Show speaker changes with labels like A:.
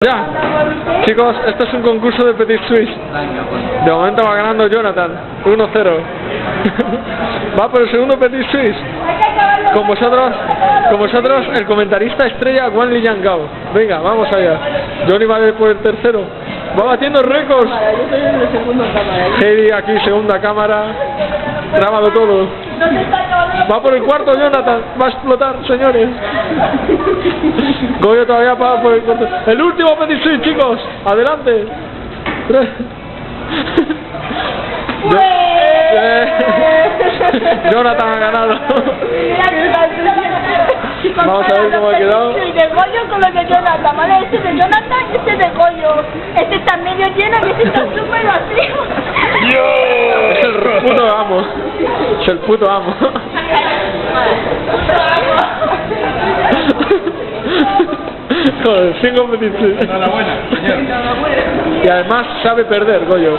A: Ya, chicos, esto es un concurso de Petit Suisse. De momento va ganando Jonathan, 1-0. Va por el segundo Petit Suisse. Con vosotros, el comentarista estrella Wan Li Yangao. Venga, vamos allá. Johnny va por el tercero. Va batiendo récords. Heidi aquí, segunda cámara. Grábalo todo. Va por el cuarto Jonathan. Va a explotar, señores. Goyo todavía va por el cuarto. El último Petit Suisse, chicos. Adelante. Jonathan ha ganado. Vamos a ver cómo ha quedado.
B: El de Goyo con lo de Jonathan, ¿vale? Este es de Jonathan y este es de Goyo. Este está medio lleno y este está súper vacío.
A: Es el puto amo. Es el puto amo. Joder, 5 peticiones.
C: Enhorabuena, señor.
A: Y además sabe perder, Goyo.